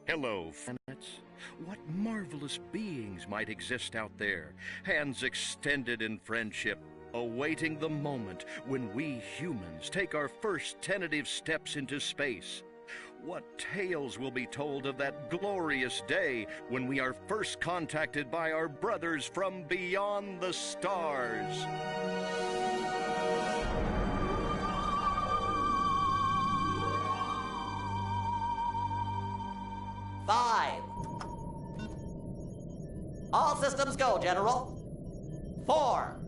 Hello, planets. What marvelous beings might exist out there, hands extended in friendship, awaiting the moment when we humans take our first tentative steps into space. What tales will be told of that glorious day when we are first contacted by our brothers from beyond the stars? Five. All systems go, General. 4.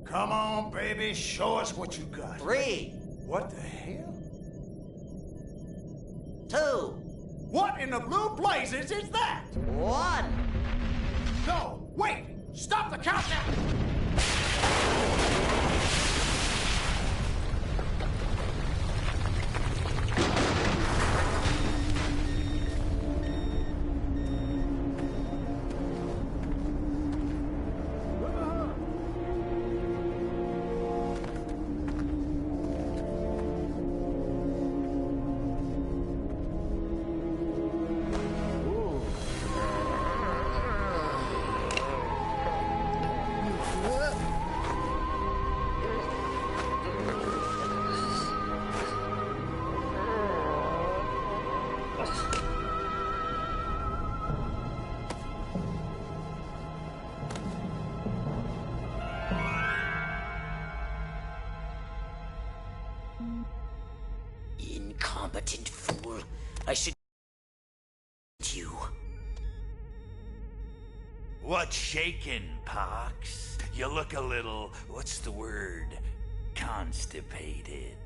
Come on, baby, show us what you got. 3. What the hell? 2. What in the blue blazes is that? 1. No, wait! Stop the countdown! Incompetent fool. I should you. What's shaking, Pox? You look a little, what's the word, constipated.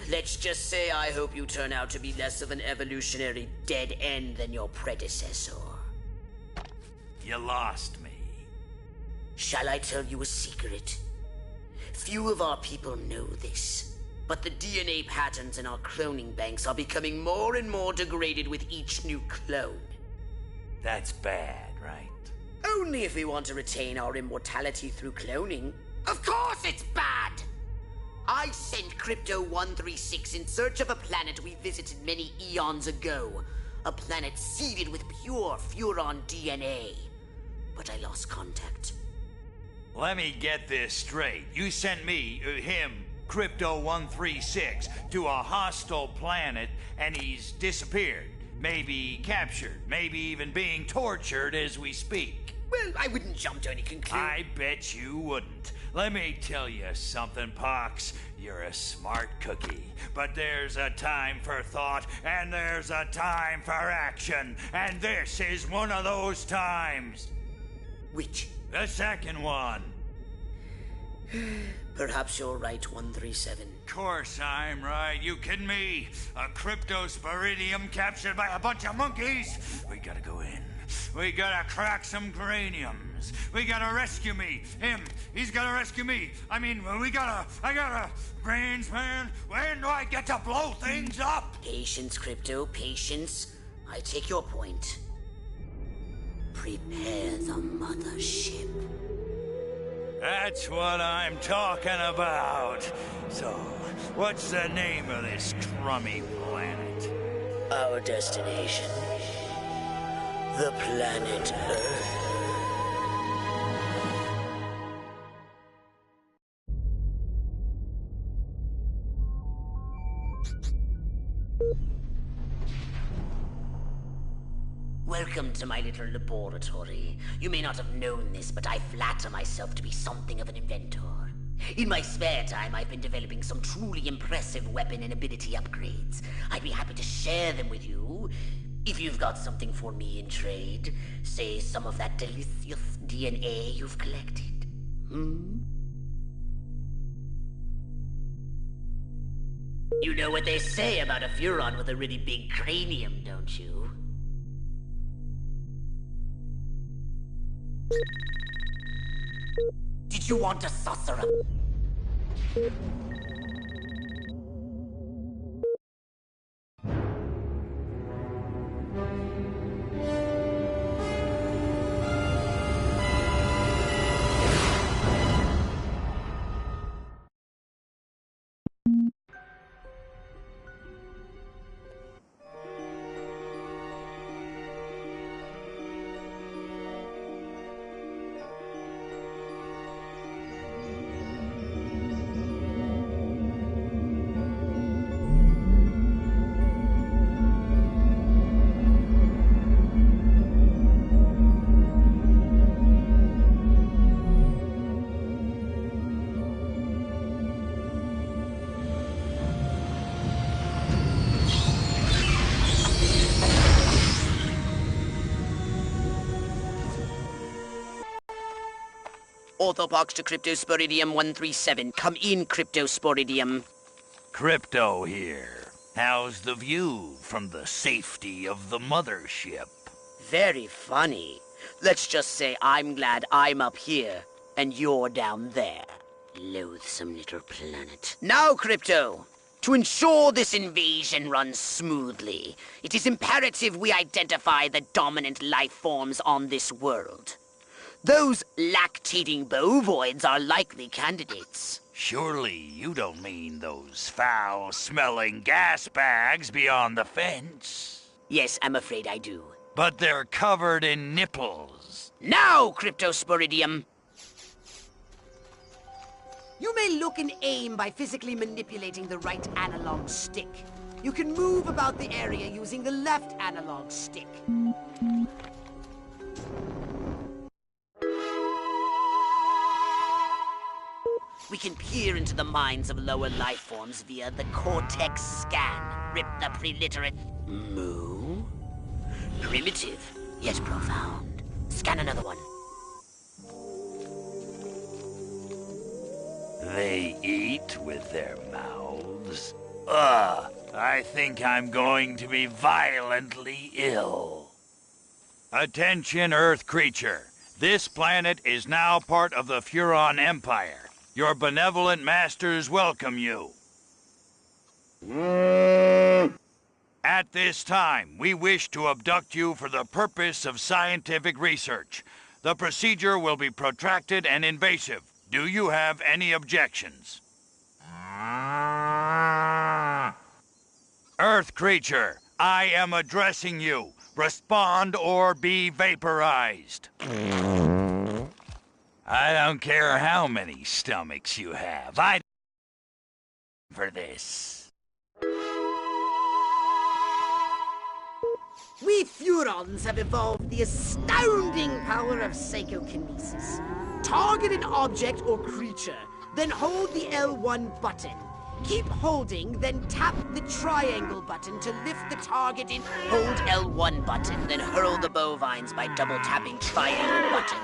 Let's just say I hope you turn out to be less of an evolutionary dead end than your predecessor. You lost me. Shall I tell you a secret? Few of our people know this, but the DNA patterns in our cloning banks are becoming more and more degraded with each new clone. That's bad, right? Only if we want to retain our immortality through cloning. Of course it's bad! I sent Crypto-136 in search of a planet we visited many eons ago. A planet seeded with pure Furon DNA. But I lost contact. Let me get this straight. You sent me, him, Crypto-136, to a hostile planet, and he's disappeared. Maybe captured, maybe even being tortured as we speak. Well, I wouldn't jump to any conclusion. I bet you wouldn't. Let me tell you something, Pox. You're a smart cookie. But there's a time for thought, and there's a time for action. And this is one of those times. Which? The second one. Perhaps you're right, 137. Course I'm right. You kidding me? A cryptosporidium captured by a bunch of monkeys? We gotta go in. We gotta crack some craniums. We gotta rescue me. Him, he's gotta rescue me. I gotta... Brains, man. When do I get to blow things up? Patience, Crypto, patience. I take your point. Prepare the mothership. That's what I'm talking about. So, what's the name of this crummy planet? Our destination. The planet Earth. Welcome to my little laboratory. You may not have known this, but I flatter myself to be something of an inventor. In my spare time, I've been developing some truly impressive weapon and ability upgrades. I'd be happy to share them with you, if you've got something for me in trade. Say some of that delicious DNA you've collected. You know what they say about a Furon with a really big cranium, don't you? Did you want a saucer? orthopox to Cryptosporidium 137. Come in, Cryptosporidium. Crypto here. How's the view from the safety of the mothership? Very funny. Let's just say I'm glad I'm up here, and you're down there. Loathsome little planet. Now, Crypto! To ensure this invasion runs smoothly, it is imperative we identify the dominant life forms on this world. Those lactating bovoids are likely candidates. Surely you don't mean those foul-smelling gas bags beyond the fence? Yes, I'm afraid I do. But they're covered in nipples. Now, Cryptosporidium! You may look and aim by physically manipulating the right analog stick. You can move about the area using the left analog stick. We can peer into the minds of lower life forms via the cortex scan. Rip the preliterate... Moo? Primitive, yet profound. Scan another one. They eat with their mouths? Ugh, I think I'm going to be violently ill. Attention, Earth creature. This planet is now part of the Furon Empire. Your benevolent masters welcome you. At this time, we wish to abduct you for the purpose of scientific research. The procedure will be protracted and invasive. Do you have any objections? Earth creature, I am addressing you. Respond or be vaporized. I don't care how many stomachs you have. I for this. We Furons have evolved the astounding power of psychokinesis. Target an object or creature, then hold the L1 button. Keep holding, then tap the triangle button to lift the target in. Hold L1 button, then hurl the bovines by double tapping triangle button.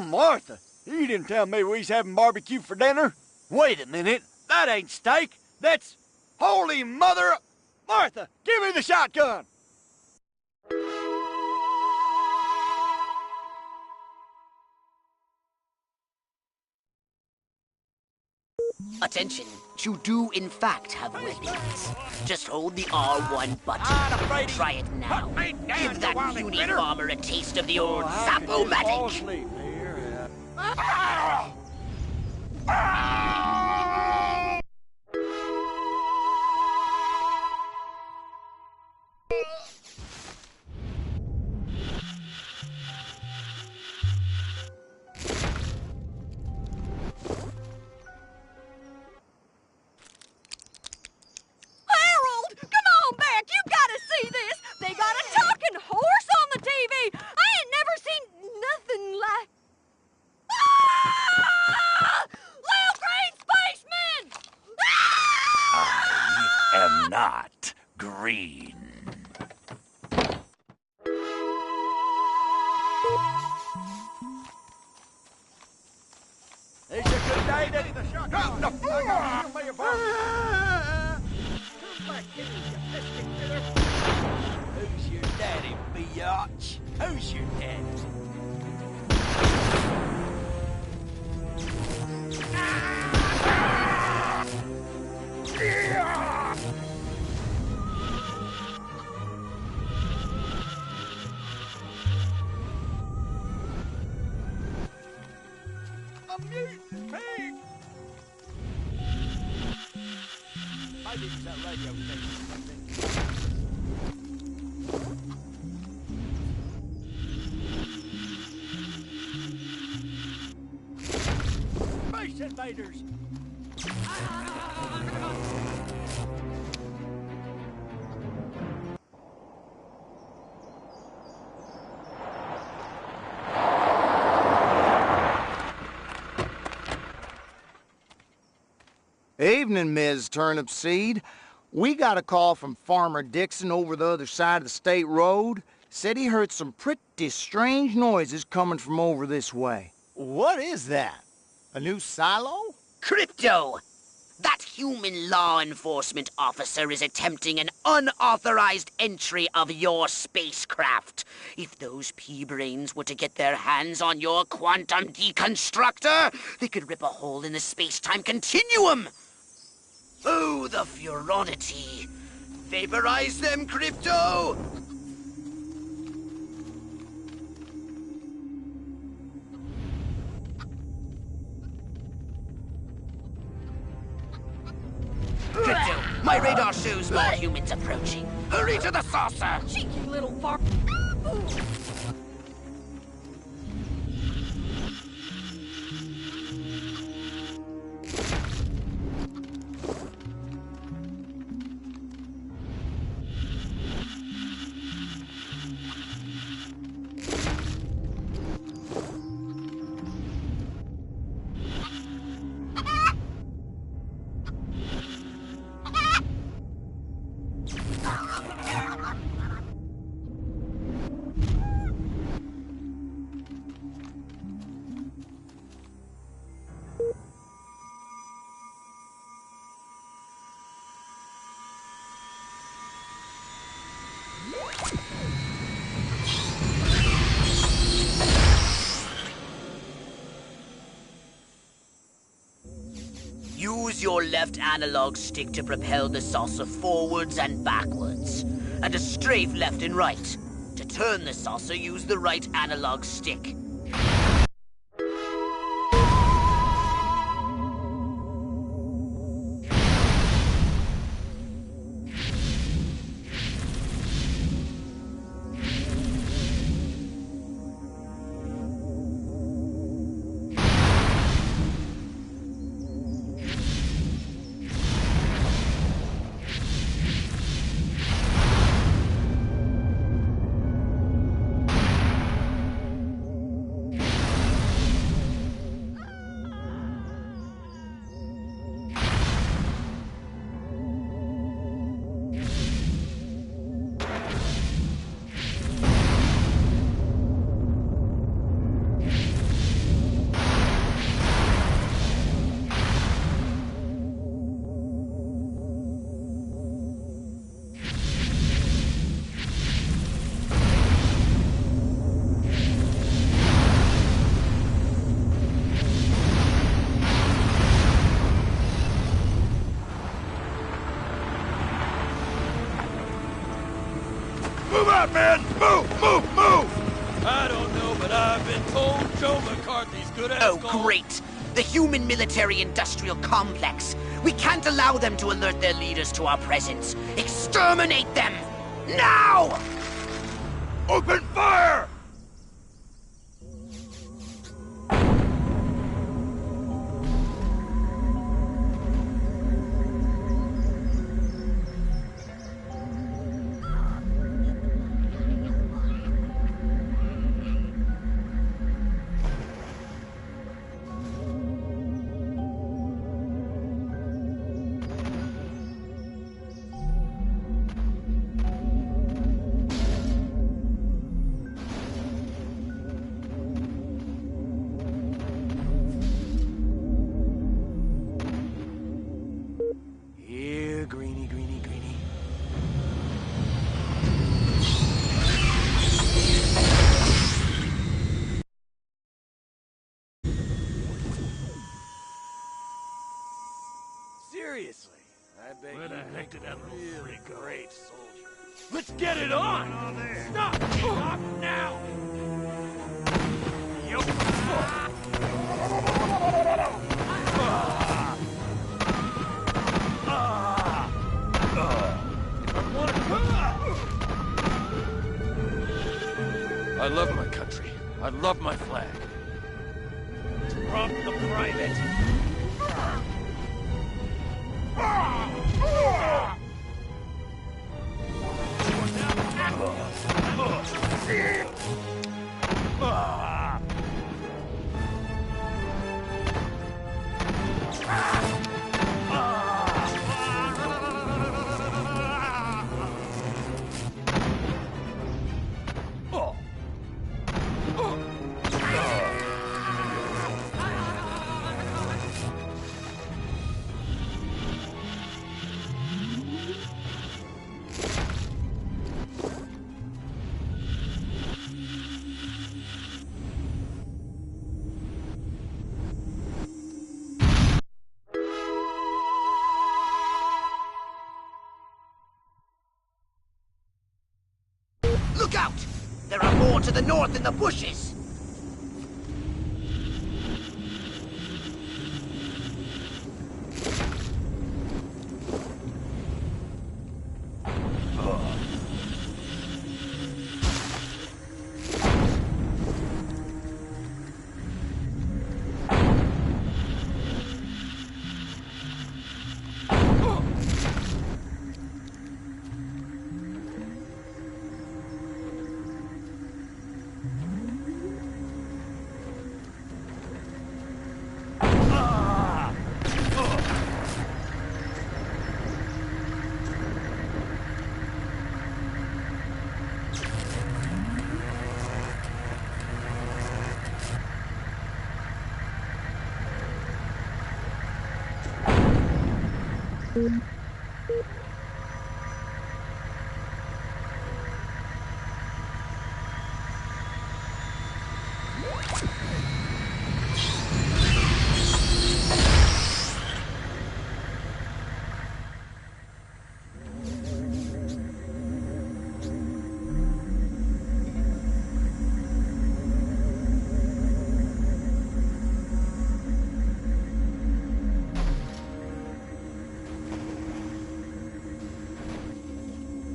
Martha, you didn't tell me we was having barbecue for dinner. Wait a minute, that ain't steak. That's... Holy mother... Martha, give me the shotgun! Attention, you do in fact have weapons. Just hold the R1 button. Try it now. Give that puny farmer a taste of the old Zap-O-Matic. Not green. It's a good day to drop the floor. Come back here, you pesky critter. Who's your daddy, biatch? Who's your daddy? A mutant pig! I think it's that radio station. Space invaders! Evening, Ms. Turnipseed. We got a call from Farmer Dixon over the other side of the state road. Said he heard some pretty strange noises coming from over this way. What is that? A new silo? Crypto! That human law enforcement officer is attempting an unauthorized entry of your spacecraft. If those pea-brains were to get their hands on your quantum deconstructor, they could rip a hole in the space-time continuum. Oh, the furonity. Vaporize them, Crypto! Crypto, my radar shows more humans approaching. Hurry to the saucer! Cheeky little far... Use your left analog stick to propel the saucer forwards and backwards, and a strafe left and right. To turn the saucer, use the right analog stick. Move out, man! Move! Move! Move! I don't know, but I've been told Joe McCarthy's good at Oh, great! The human military-industrial complex. We can't allow them to alert their leaders to our presence. Exterminate them! Now! Open fire! Seriously, I bet Where the heck did that little really freak go? great soldier. Let's get it on! Stop! Stop now! I love my country. I love my flag. Drop the private. Look out! There are more to the north in the bushes!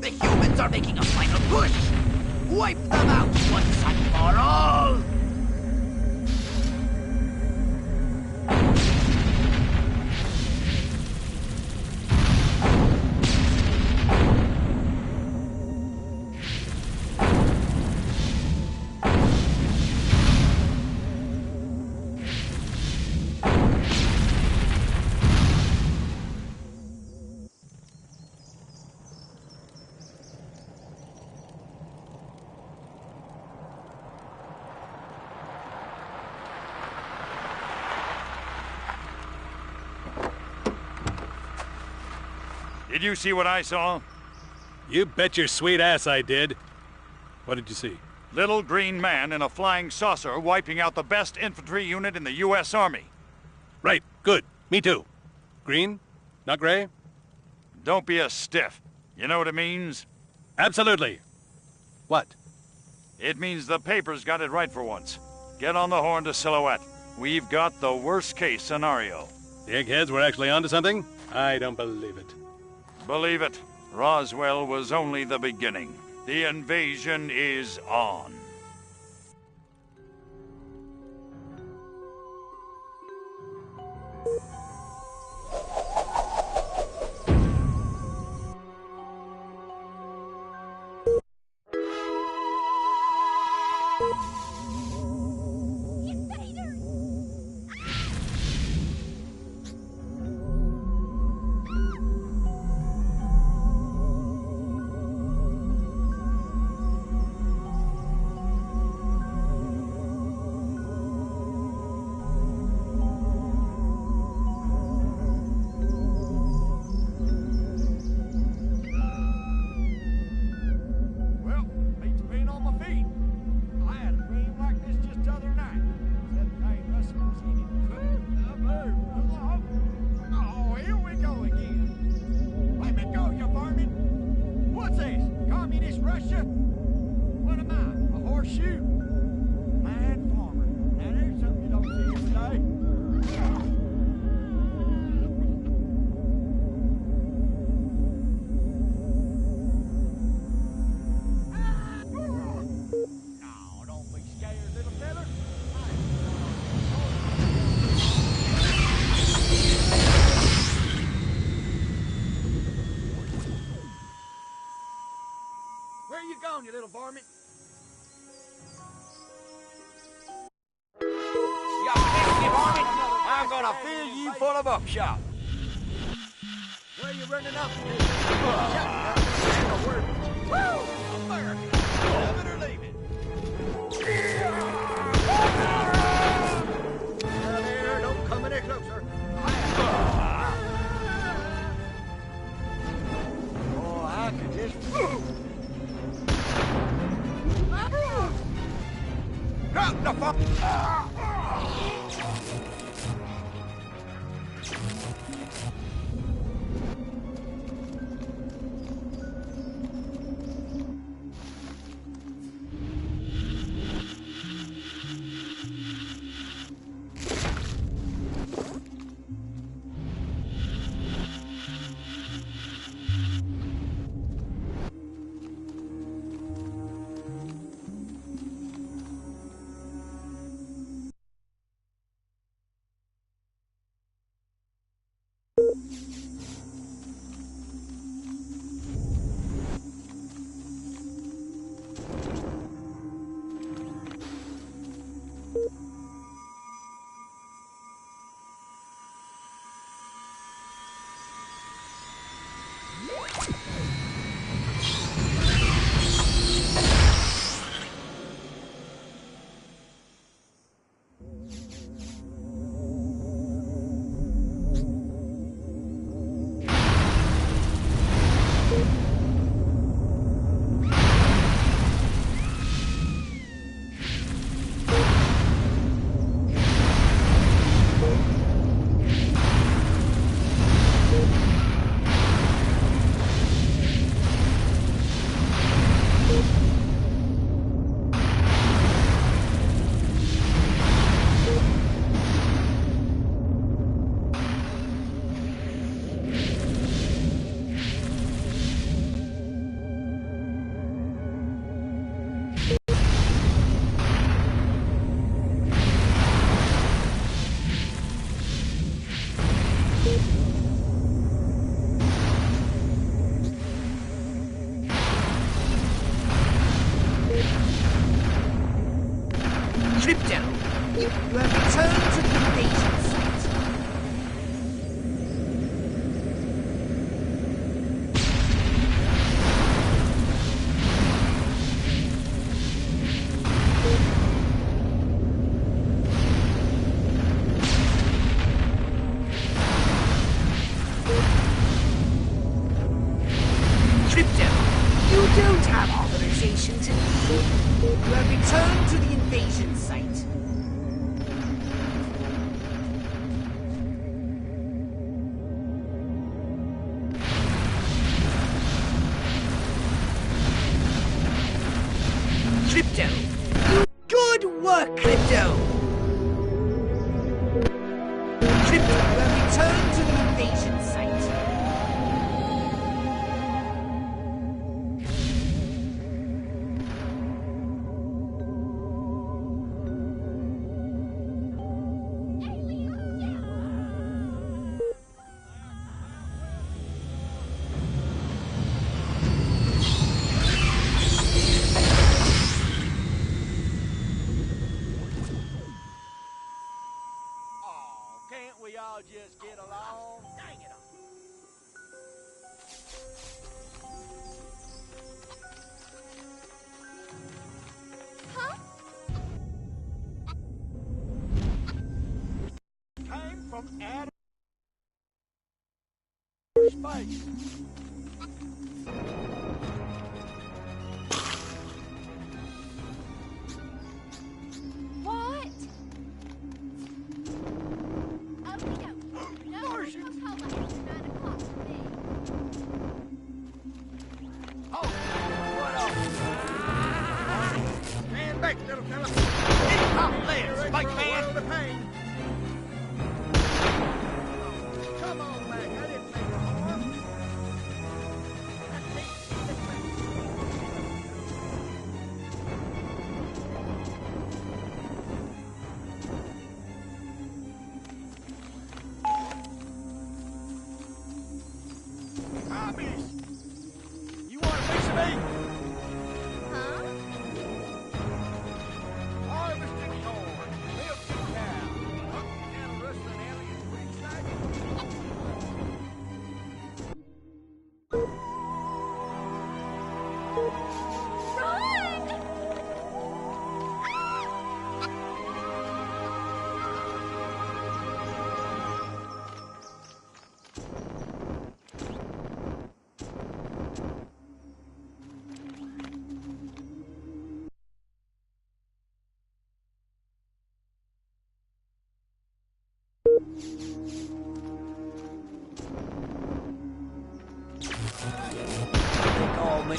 The humans are making a final push! Wipe them out once and for all! Did you see what I saw? You bet your sweet ass I did. What did you see? Little green man in a flying saucer wiping out the best infantry unit in the U.S. Army. Right, good. Me too. Green? Not gray? Don't be a stiff. You know what it means? Absolutely. What? It means the papers got it right for once. Get on the horn to Silhouette. We've got the worst case scenario. The eggheads were actually onto something? I don't believe it. Believe it, Roswell was only the beginning. The invasion is on. You little varmint. You pesky varmint! I'm gonna fill you full of upshot. Where are you running up to? Shut word. Woo! America! Love it or leave it. Now there, don't come any closer. Oh, I could just... Drop the fuck! Crypto, you have returned to the invasion site. Crypto, you don't have authorization to leave. You have returned to the invasion site. Crypto, good work, Crypto. Crypto, you have returned to the invasion site. Oh, can't we all just get along? Dang it all. Came from outer space. What? Okie dokie. No, Coca-Cola ain't 9 o'clock for me. Oh, what up? Stand back, little fella. Get off there, spike man. The pain. Come on, Mac. I didn't make no harm. Ah, miss. You want a piece of me? Huh? Harvesting corn, milking cow, hunting and rustling aliens pretty exciting. Run! They call me.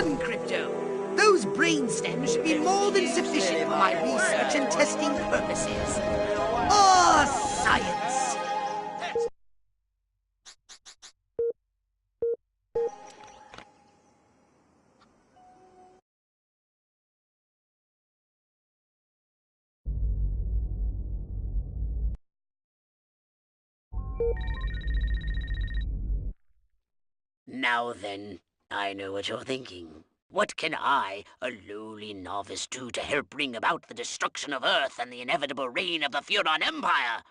done, Crypto. Those brainstems should be more than sufficient for my research and testing purposes. Science! Now then, I know what you're thinking. What can I, a lowly novice, do to help bring about the destruction of Earth and the inevitable reign of the Furon Empire?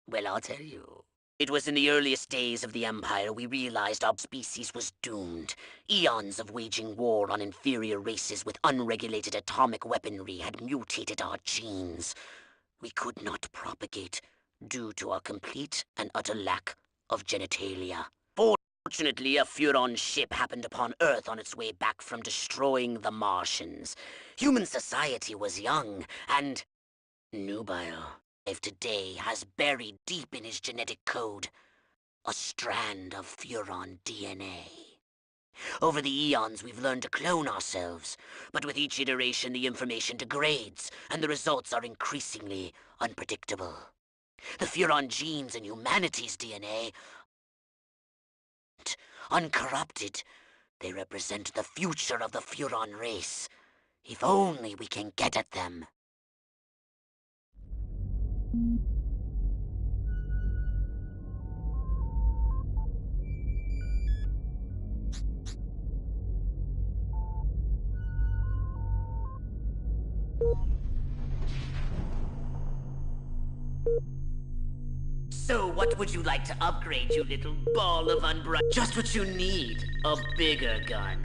Well, I'll tell you. It was in the earliest days of the Empire we realized our species was doomed. Eons of waging war on inferior races with unregulated atomic weaponry had mutated our genes. We could not propagate due to our complete and utter lack of genitalia. Fortunately, a Furon ship happened upon Earth on its way back from destroying the Martians. Human society was young, and nubile life today has buried deep in his genetic code a strand of Furon DNA. Over the eons, we've learned to clone ourselves, but with each iteration, the information degrades, and the results are increasingly unpredictable. The Furon genes in humanity's DNA, uncorrupted, they represent the future of the Furon race. If only we can get at them. So what would you like to upgrade, you little ball of Just what you need, a bigger gun.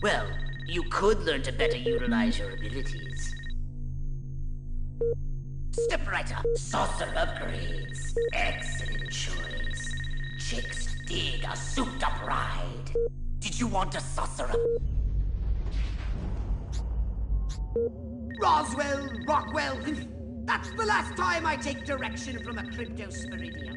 Well, you could learn to better utilize your abilities. Step right up. Saucer upgrades. Excellent choice. Chicks dig a souped-up ride. Did you want a saucer up? Roswell, Rockwell, that's the last time I take direction from a cryptosporidium.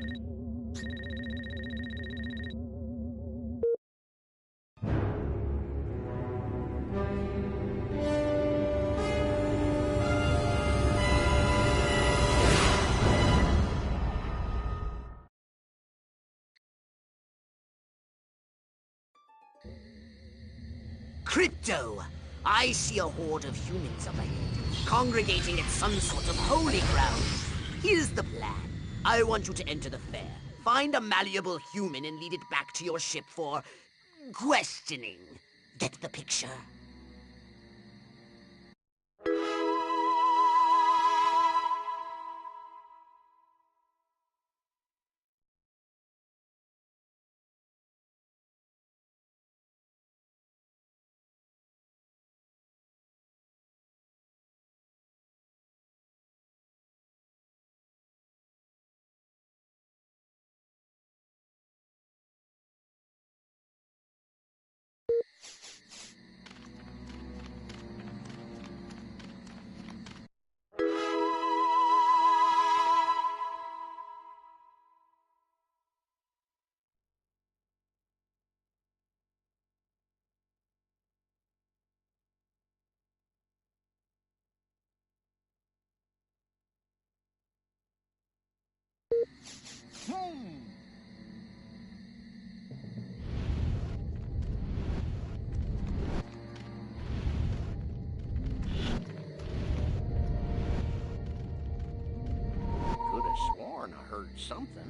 Crypto! I see a horde of humans up ahead, congregating at some sort of holy ground. Here's the plan. I want you to enter the fair, find a malleable human and lead it back to your ship for questioning. Get the picture? Could have sworn I heard something.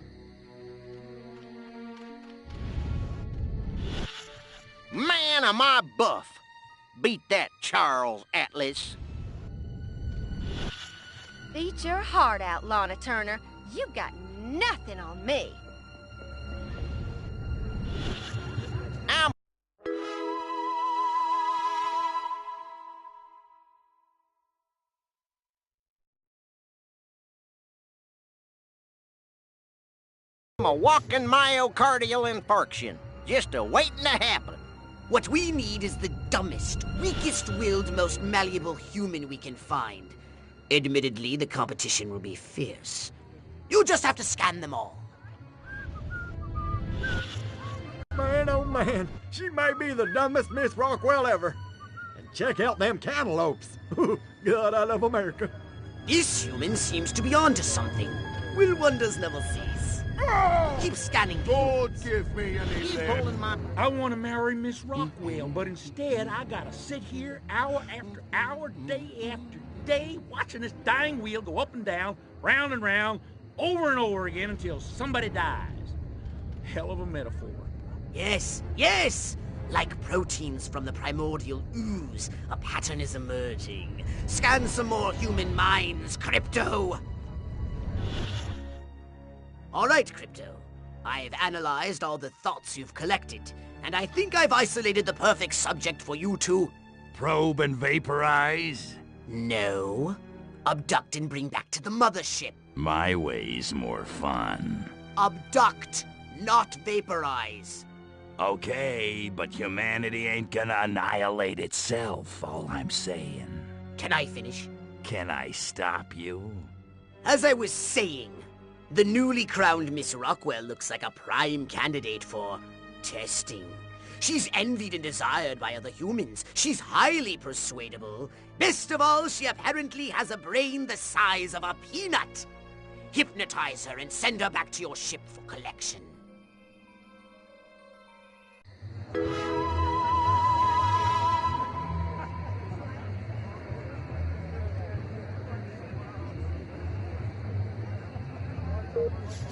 Man, am I buff! Beat that Charles Atlas. Beat your heart out, Lana Turner. You got nothing on me. I'm a walking myocardial infarction, just a-waiting to happen. What we need is the dumbest, weakest-willed, most malleable human we can find. Admittedly, the competition will be fierce. You'll just have to scan them all. Man, oh man, she may be the dumbest Miss Rockwell ever. And check out them cantaloupes. God, I love America. This human seems to be onto something. Will wonders never cease? Keep scanning. Don't give me any Keep lead. pulling my... I want to marry Miss Rockwell, but instead I gotta sit here hour after hour, day after day, watching this dying wheel go up and down, round and round, over and over again until somebody dies. Hell of a metaphor. Yes, yes! Like proteins from the primordial ooze, a pattern is emerging. Scan some more human minds, Crypto! All right, Crypto. I've analyzed all the thoughts you've collected, and I think I've isolated the perfect subject for you to... Probe and vaporize? No. Abduct and bring back to the mothership. My way's more fun. Abduct, not vaporize. Okay, but humanity ain't gonna annihilate itself, all I'm saying. Can I finish? Can I stop you? As I was saying, the newly crowned Miss Rockwell looks like a prime candidate for testing. She's envied and desired by other humans. She's highly persuadable. Best of all, she apparently has a brain the size of a peanut. Hypnotize her and send her back to your ship for collection.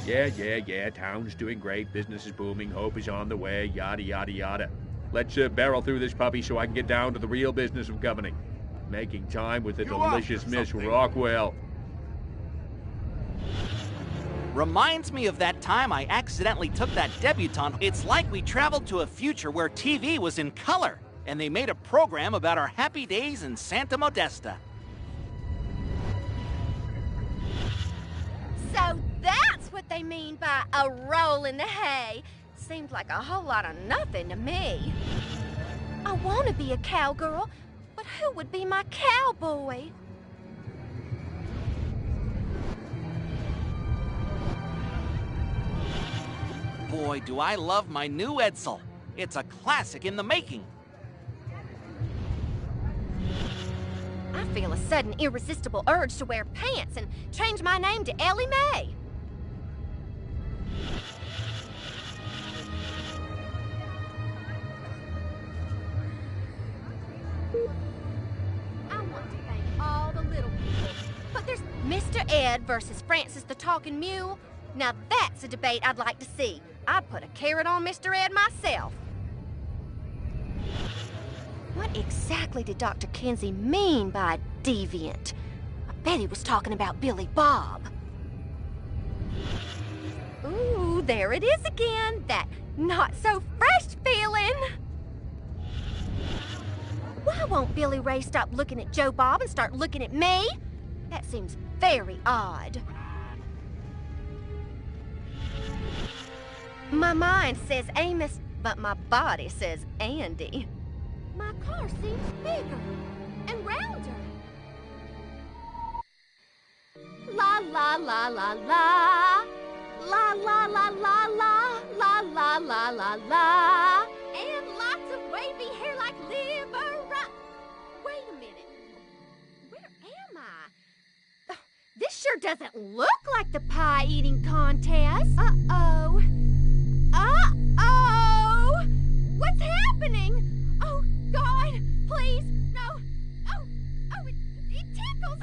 Yeah, town's doing great, business is booming, hope is on the way, yada, yada, yada. Let's barrel through this puppy so I can get down to the real business of governing. Making time with the delicious Miss Rockwell. Reminds me of that time I accidentally took that debutante. It's like we traveled to a future where TV was in color, and they made a program about our happy days in Santa Modesta. So that's what they mean by a roll in the hay. Seems like a whole lot of nothing to me. I want to be a cowgirl, but who would be my cowboy? Boy, do I love my new Edsel. It's a classic in the making. I feel a sudden irresistible urge to wear pants and change my name to Ellie Mae. I want to thank all the little people, but there's Mr. Ed versus Francis the Talking Mule. Now that's a debate I'd like to see. I'd put a carrot on Mr. Ed myself. What exactly did Dr. Kinsey mean by deviant? I bet he was talking about Billy Bob. Ooh, there it is again, that not-so-fresh feeling. Why won't Billy Ray stop looking at Joe Bob and start looking at me? That seems very odd. My mind says Amos, but my body says Andy. My car seems bigger and rounder. La la la la la. La la la la la. La la la la la. And lots of wavy hair like liver. Wait a minute. Where am I? This sure doesn't look like the pie-eating contest. Uh-oh. Uh-oh! What's happening? Oh, God, please, no. Oh, it tickles.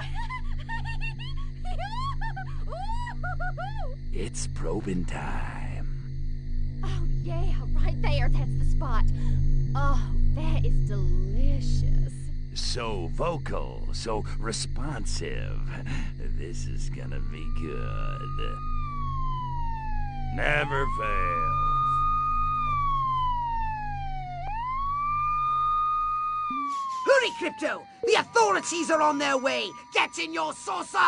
It's probing time. Oh, yeah, right there, that's the spot. Oh, that is delicious. So vocal, so responsive. This is gonna be good. Never fails. Hurry, Crypto! The authorities are on their way! Get in your saucer!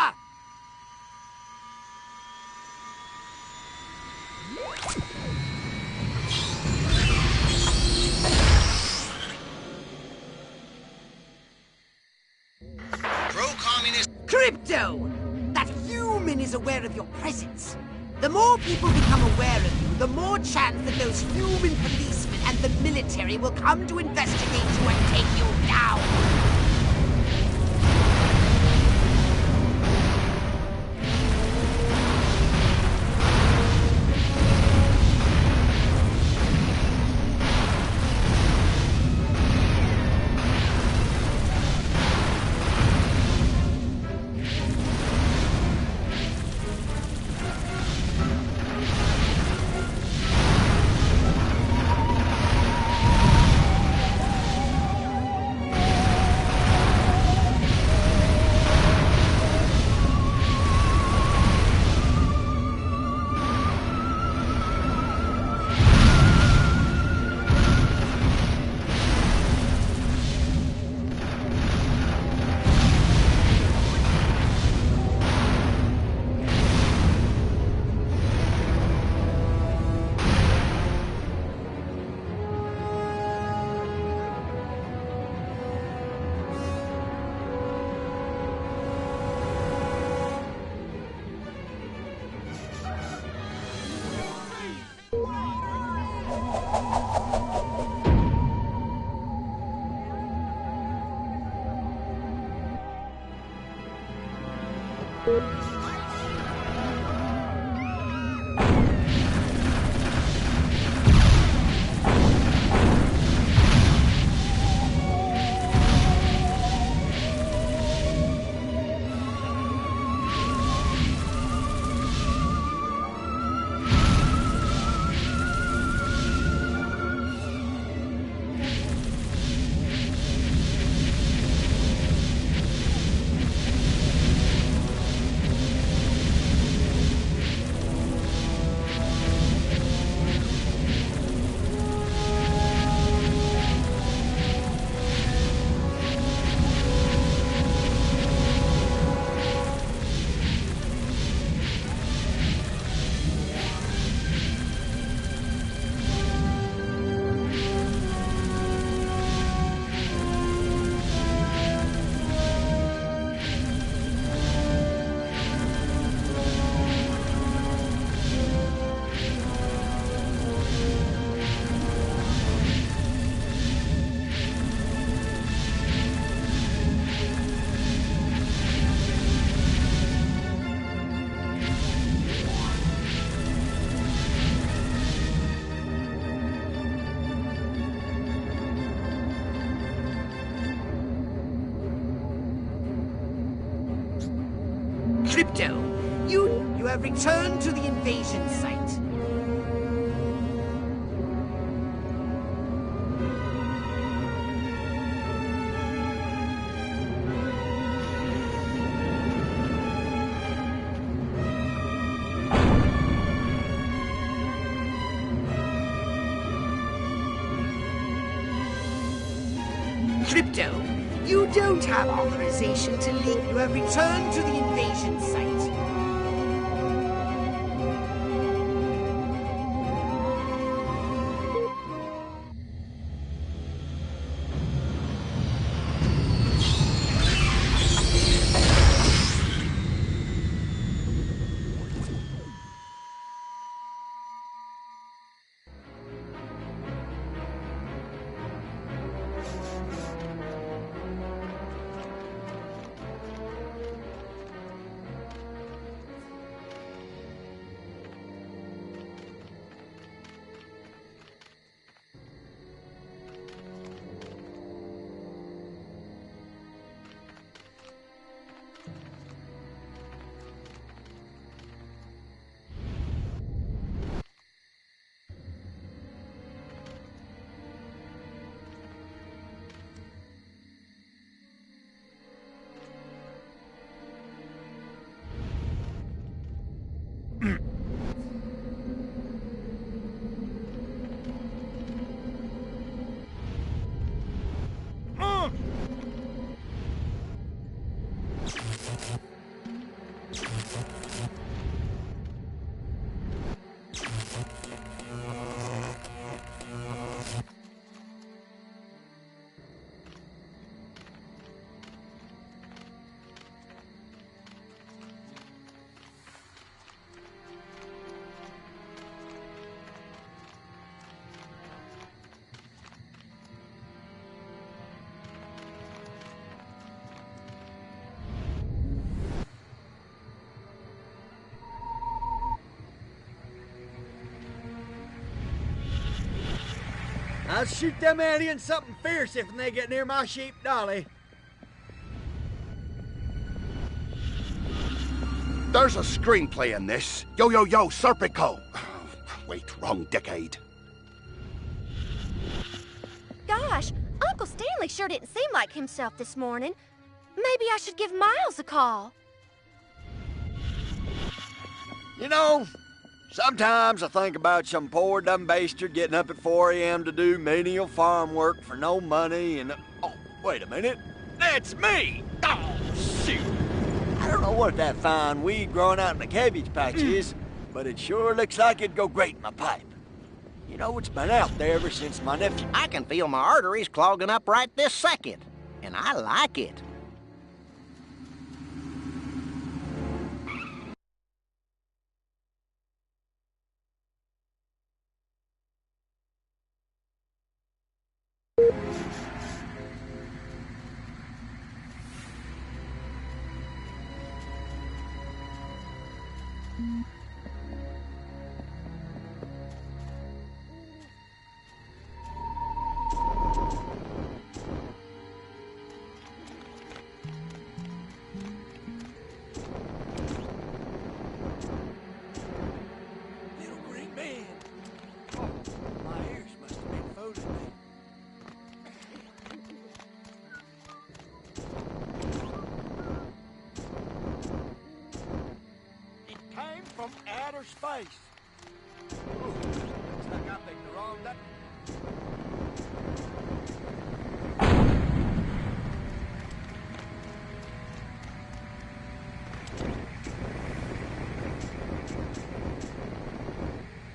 Pro-communist... Crypto! That human is aware of your presence. The more people become aware of you, the more chance that those human policemen and the military will come to investigate you and take you down. Crypto, you have returned to the invasion site. Crypto, you don't have authorization to leave. You have returned to the invasion site. I'll shoot them aliens something fierce if they get near my sheep dolly. There's a screenplay in this. Yo, yo, yo, Serpico. Wait, wrong decade. Gosh, Uncle Stanley sure didn't seem like himself this morning. Maybe I should give Miles a call. You know, sometimes I think about some poor dumb bastard getting up at 4 a.m. to do menial farm work for no money and... Oh, wait a minute. That's me! Oh, shoot! I don't know what that fine weed growing out in the cabbage patch is, but it sure looks like it'd go great in my pipe. You know, it's been out there ever since my nephew... I can feel my arteries clogging up right this second, and I like it. Little green man. Oh, my ears must have been fooling me. It came from outer space. Ooh, looks like I picked the wrong day.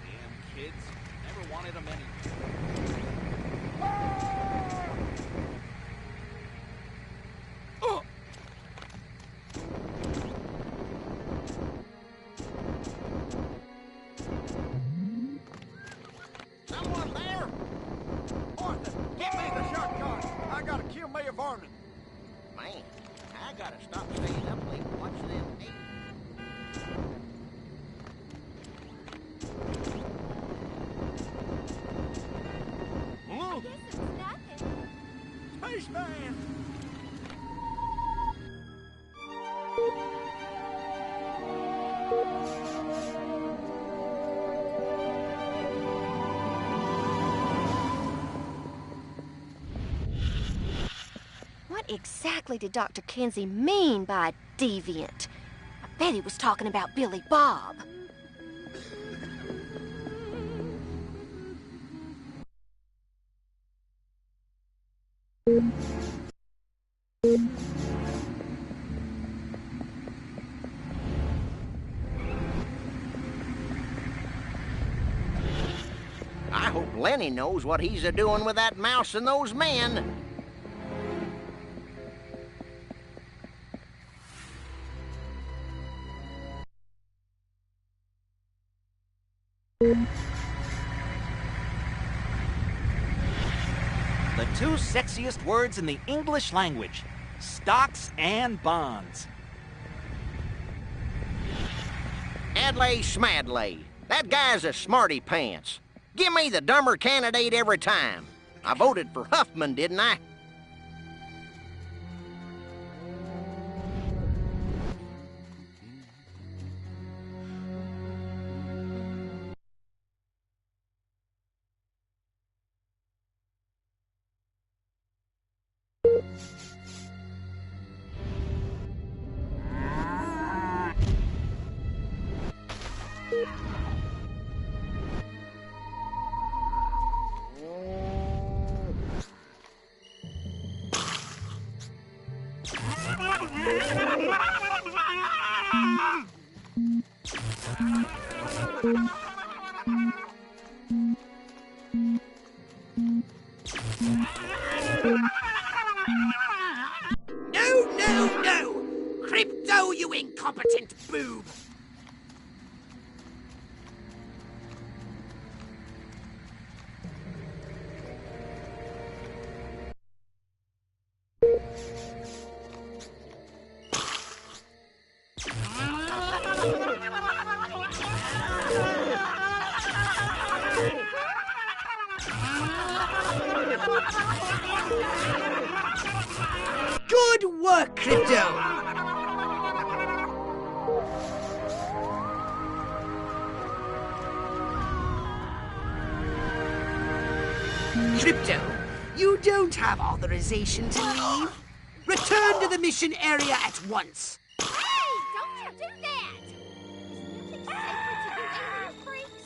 Damn kids. Never wanted them any. Someone there? Martha, give me the shotgun. I gotta kill Mayor Varnon. Man, I gotta stop staying up late watching them eat. I guess it was nothing. Spaceman! What exactly did Dr. Kinsey mean by deviant? I bet he was talking about Billy Bob. I hope Lenny knows what he's a-doing with that mouse and those men. The two sexiest words in the English language. Stocks and bonds. Adlai Schmadley. That guy's a smarty pants. Give me the dumber candidate every time. I voted for Huffman, didn't I? No, no, no! Crypto, you incompetent boob! more, Crypto! Crypto, you don't have authorization to leave. Return to the mission area at once. Hey, don't you do that! Is nothing sacred to you alien freaks?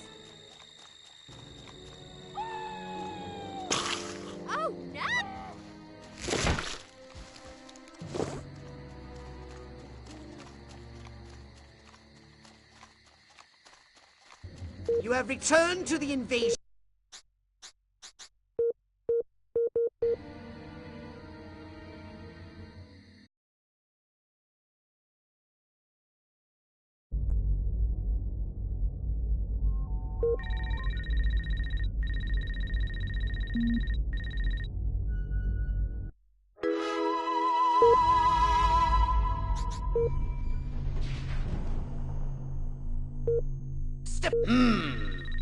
Oh, no! You have returned to the invasion.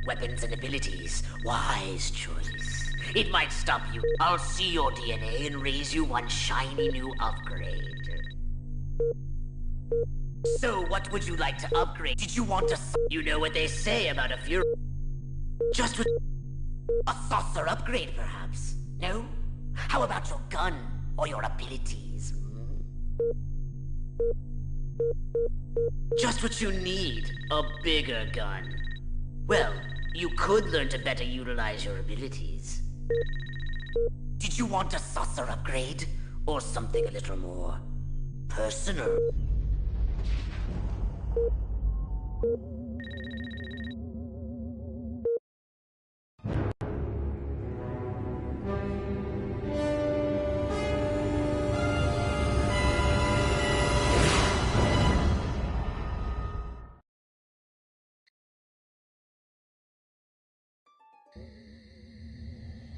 Weapons and abilities. Wise choice. It might stop you. I'll see your DNA and raise you one shiny new upgrade. So, what would you like to upgrade? Did you want to... You know what they say about a few... Just with... A saucer upgrade, perhaps? No? How about your gun? Or your abilities? Just what you need. A bigger gun. Well, you could learn to better utilize your abilities. Did you want a saucer upgrade? Or something a little more personal?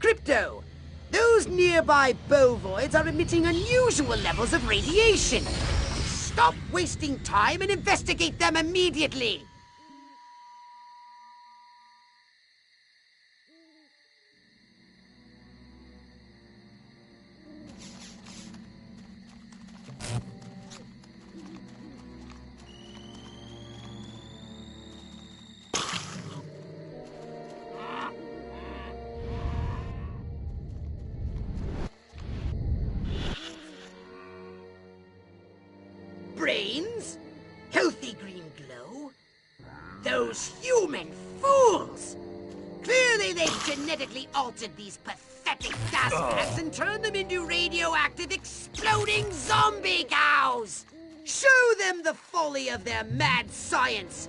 Crypto! Those nearby bovoids are emitting unusual levels of radiation. Stop wasting time and investigate them immediately! Brains? Healthy green glow? Those human fools! Clearly they've genetically altered these pathetic gas bags and turned them into radioactive exploding zombie cows! Show them the folly of their mad science!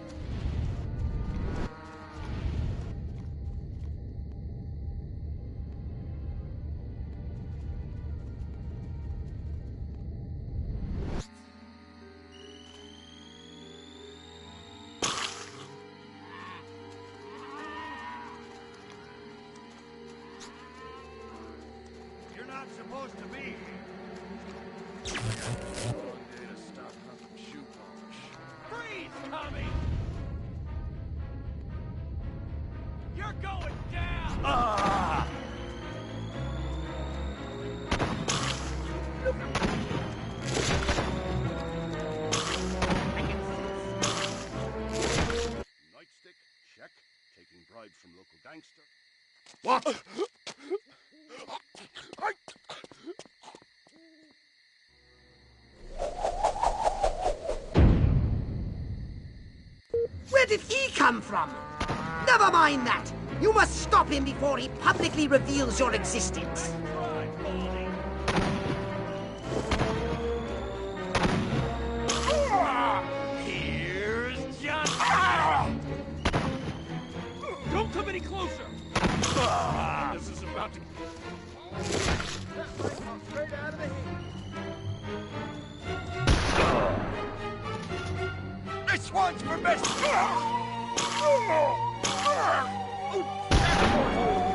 Supposed to be. Freeze, Tommy! You're going down! Nightstick, check. Taking bribes from local gangster. What? Where did he come from? Never mind that! You must stop him before he publicly reveals your existence. Here's John. Don't come any closer! This is about to... Straight out of the heat. This one's for Miss...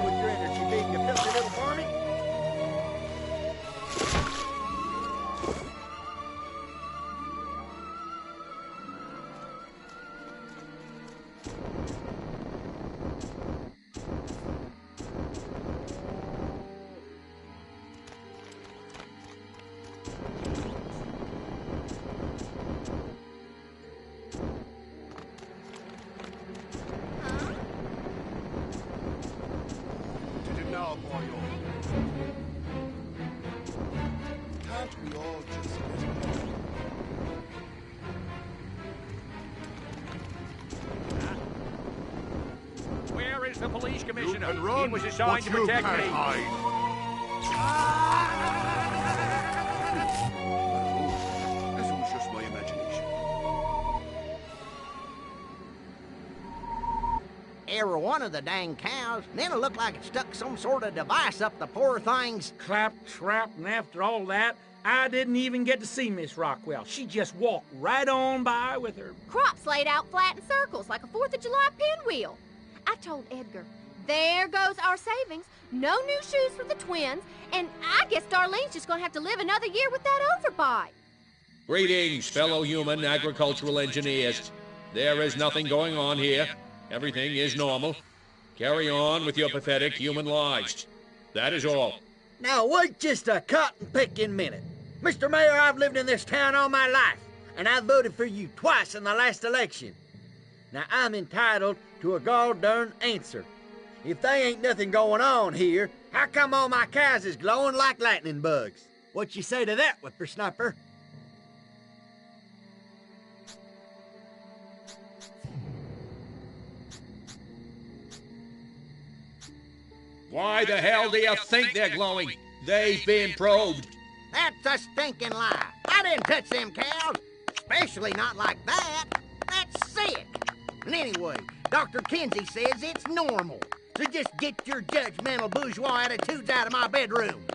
With your energy, baby, you filthy little varmint. Can't we all just get Where is the police commissioner? You can run, He was assigned to but you protect can't me. hide. As it was just my imagination. Every one of the dang cows, and then it looked like it stuck some sort of device up the poor thing's... Claptrap, and after all that, I didn't even get to see Miss Rockwell. She just walked right on by with her... Crops laid out flat in circles like a 4th of July pinwheel. I told Edgar, there goes our savings. No new shoes for the twins, and I guess Darlene's just gonna have to live another year with that overbite. Greetings, fellow human agricultural engineers. There is nothing going on here. Everything is normal. Carry on with your pathetic human lives. That is all. Now, wait just a cotton-picking minute. Mr. Mayor, I've lived in this town all my life, and I voted for you twice in the last election. Now, I'm entitled to a gall-darn answer. If they ain't nothing going on here, how come all my cows is glowing like lightning bugs? What you say to that, whippersnapper? Why the hell do you think they're glowing? They've been probed. That's a stinking lie. I didn't touch them cows, especially not like that. That's sick. And anyway, Dr. Kinsey says it's normal. So just get your judgmental bourgeois attitudes out of my bedroom.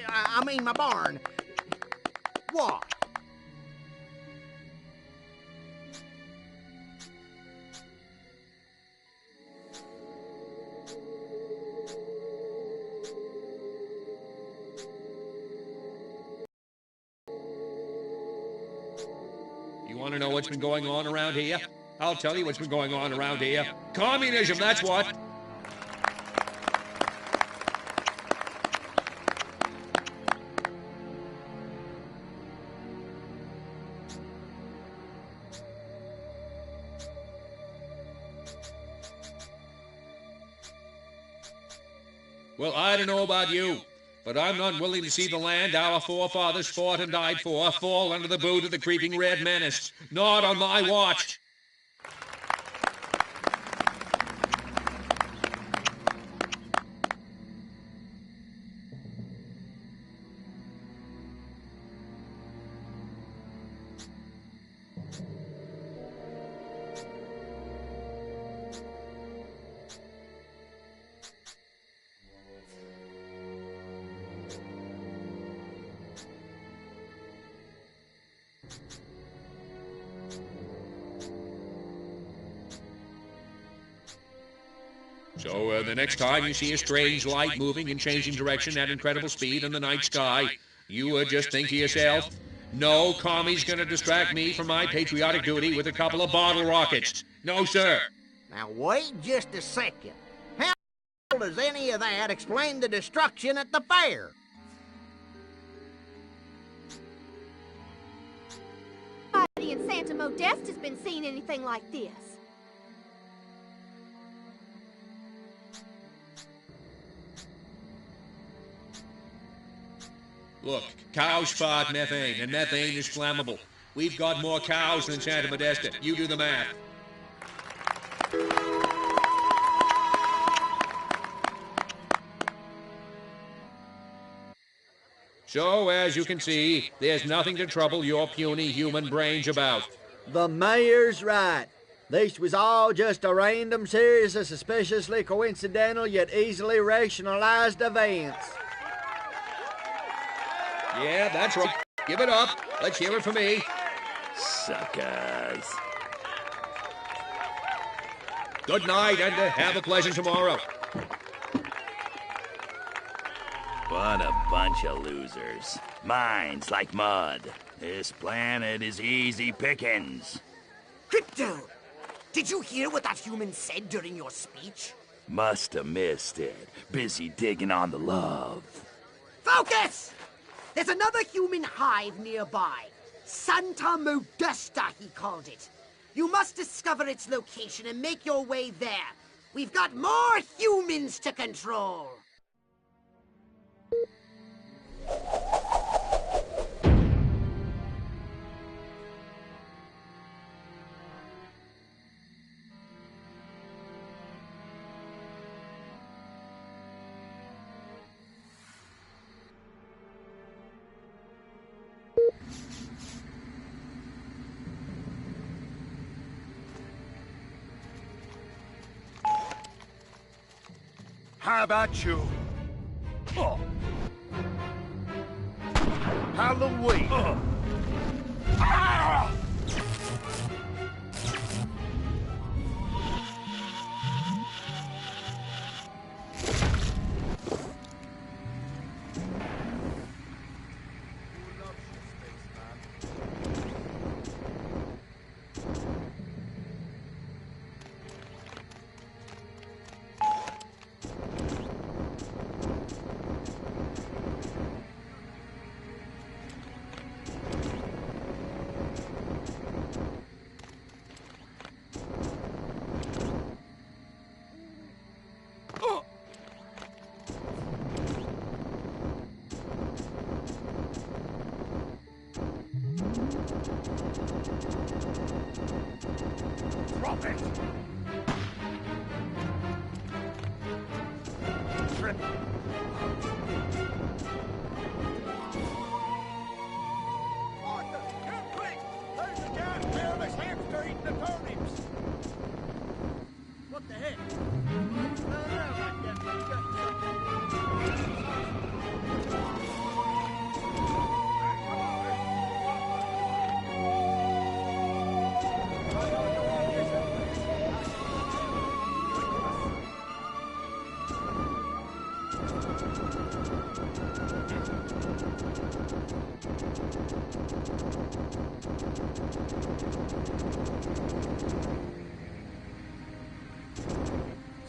I mean my barn. What? You want to know what's been going on around here? I'll tell you what's been going on around here. Communism, that's what. Well, I don't know about you, but I'm not willing to see the land our forefathers fought and died for fall under the boot of the creeping red menace. Not on my watch. So, the next time you see a strange light moving and changing direction at incredible speed in the night sky, you just think to yourself, no commie's gonna distract me from my patriotic duty with a couple of bottle rockets. No, sir. Now, wait just a second. How does any of that explain the destruction at the fair? Nobody in Santa Modesta's been seeing anything like this. Look, cows fart methane, and methane is flammable. We've got more cows than Santa Modesta. You do the math. So, as you can see, there's nothing to trouble your puny human brains about. The mayor's right. This was all just a random series of suspiciously coincidental yet easily rationalized events. Yeah, that's right. Give it up. Let's hear it from me. Suckers. Good night, and have a pleasant tomorrow. What a bunch of losers. Minds like mud. This planet is easy pickings. Crypto! Did you hear what that human said during your speech? Must have missed it. Busy digging on the love. Focus! There's another human hive nearby. Santa Modesta, he called it. You must discover its location and make your way there. We've got more humans to control. How about you? Halloween. Ah! Drop it! Trip. Arthur, come quick! There's a giant hairless hamster eating the turnips! What the heck?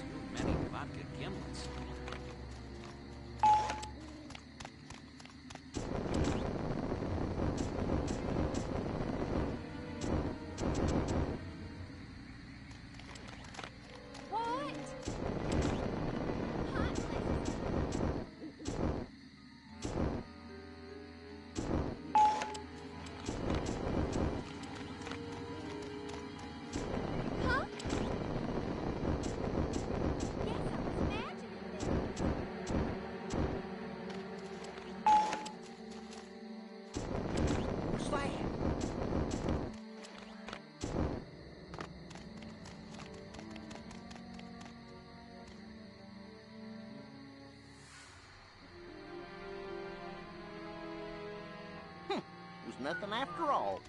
Too many vodka gimlets. What? Hot huh? Guess I was imagining Who's that? Was nothing after all.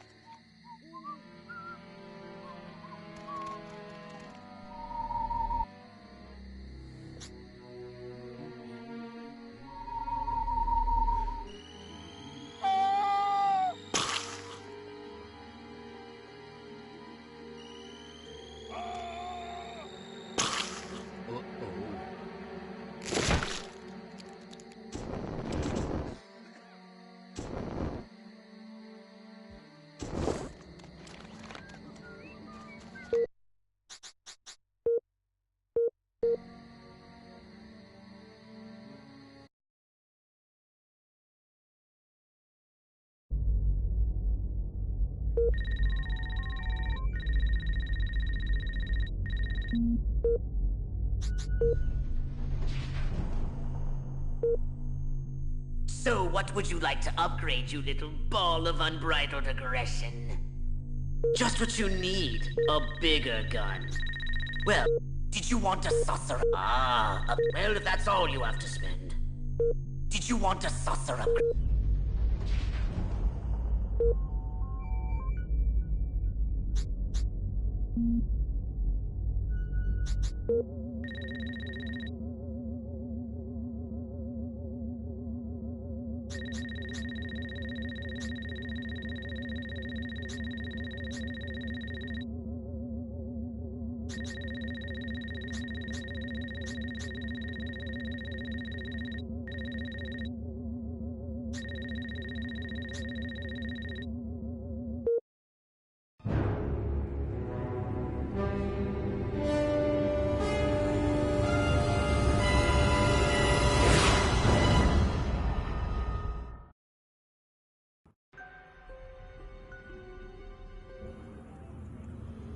So, what would you like to upgrade, you little ball of unbridled aggression? Just what you need, a bigger gun. Well, did you want a saucer? Well, if that's all you have to spend. Did you want a saucer upgrade?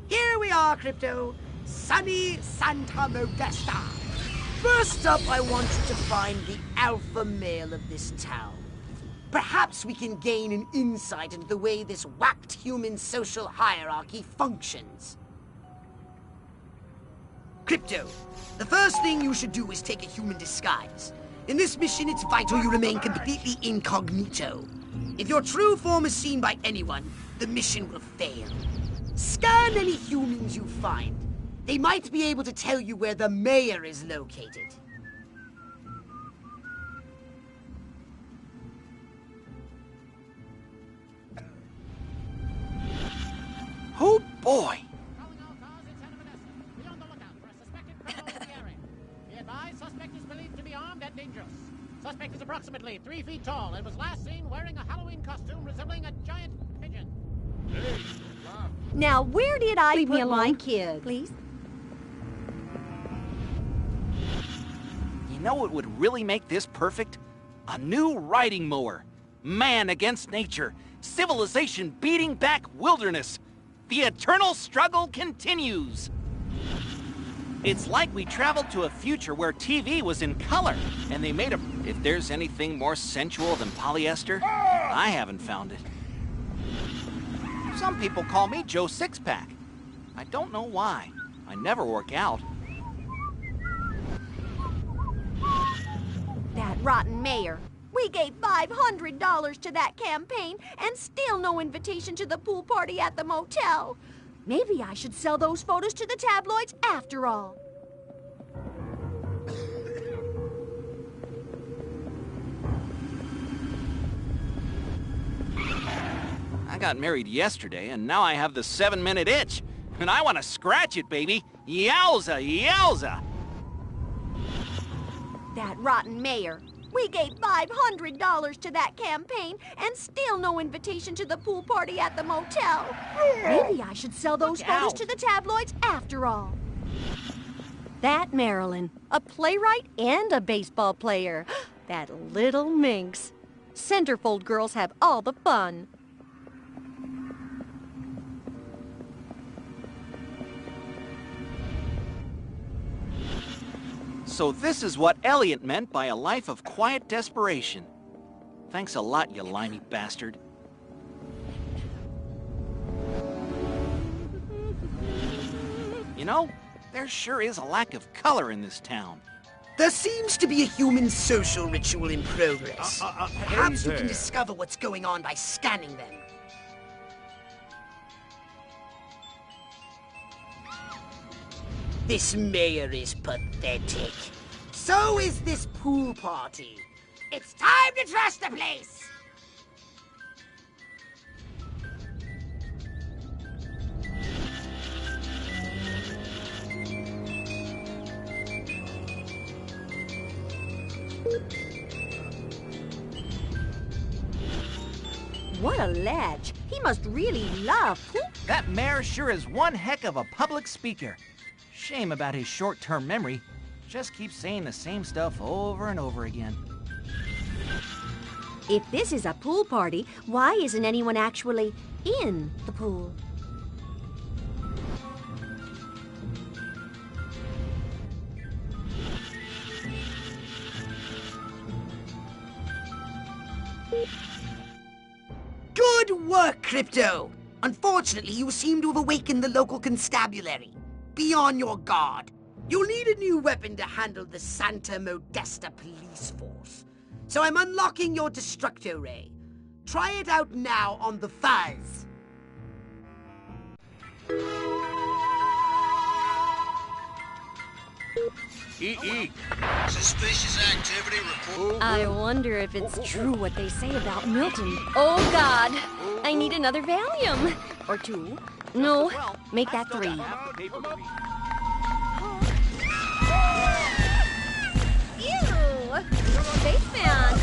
Here we are, Crypto. Sunny Santa Modesta. First up, I want you to find the alpha male of this town. Perhaps we can gain an insight into the way this whacked human social hierarchy functions. Crypto, the first thing you should do is take a human disguise. In this mission, it's vital you remain completely incognito. If your true form is seen by anyone, the mission will fail. Scan any humans you find. They might be able to tell you where the mayor is located. Oh boy! Suspect is believed to be armed and dangerous. Suspect is approximately 3 feet tall and was last seen wearing a Halloween costume resembling a giant pigeon. Now, where did I Leave me put my alone. kid? Please? You know what would really make this perfect? A new riding mower. Man against nature. Civilization beating back wilderness. The eternal struggle continues. It's like we traveled to a future where TV was in color, and they made a... If there's anything more sensual than polyester, I haven't found it. Some people call me Joe Sixpack. I don't know why. I never work out. That rotten mayor. We gave $500 to that campaign and still no invitation to the pool party at the motel. Maybe I should sell those photos to the tabloids after all. I got married yesterday, and now I have the 7-minute itch. And I want to scratch it, baby. Yowza, yowza! That rotten mayor. We gave $500 to that campaign and still no invitation to the pool party at the motel. Maybe I should sell those photos to the tabloids after all. That Marilyn, a playwright and a baseball player. That little minx. Centerfold girls have all the fun. So this is what Elliot meant by a life of quiet desperation. Thanks a lot, you limey bastard. You know, there sure is a lack of color in this town. There seems to be a human social ritual in progress. Perhaps you can there. discover what's going on by scanning them. This mayor is pathetic. So is this pool party. It's time to trust the place! What a ledge. He must really love pool. That mayor sure is one heck of a public speaker. Shame about his short-term memory. Just keeps saying the same stuff over and over again. If this is a pool party, why isn't anyone actually in the pool? Good work, Crypto! Unfortunately, you seem to have awakened the local constabulary. Be on your guard. You'll need a new weapon to handle the Santa Modesta police force. So I'm unlocking your Destructo Ray. Try it out now on the Fuzz. Suspicious activity report. I wonder if it's true what they say about Milton. Oh, God. I need another Valium. Or 2. No, make that 3. Ew! Spaceman!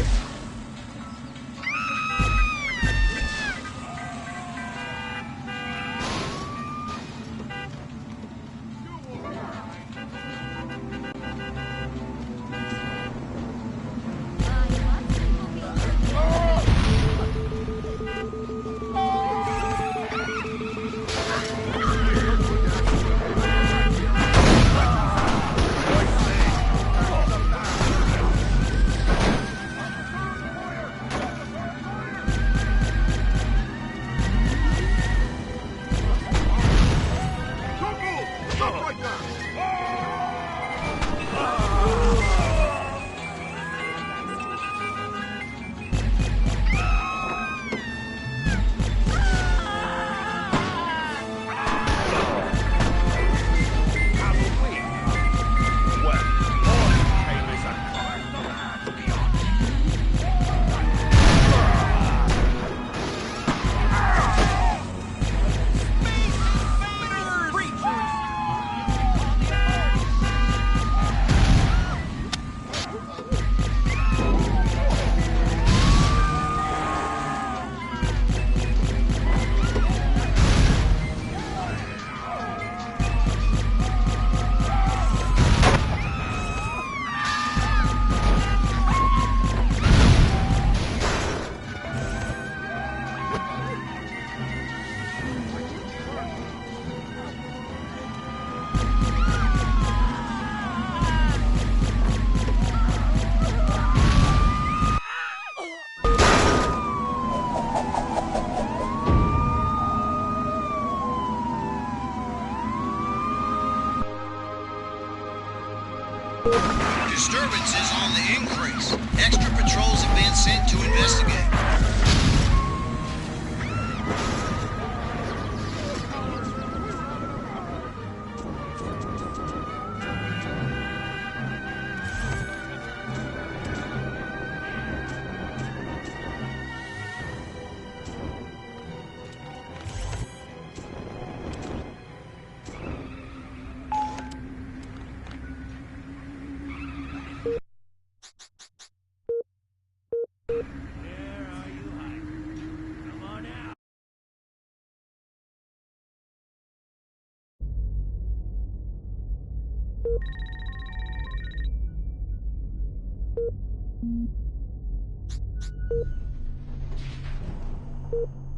Disturbances on the increase. Extra patrols have been sent to investigate.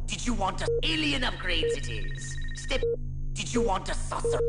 Did you want a alien upgrades it is? Step. Did you want a saucer?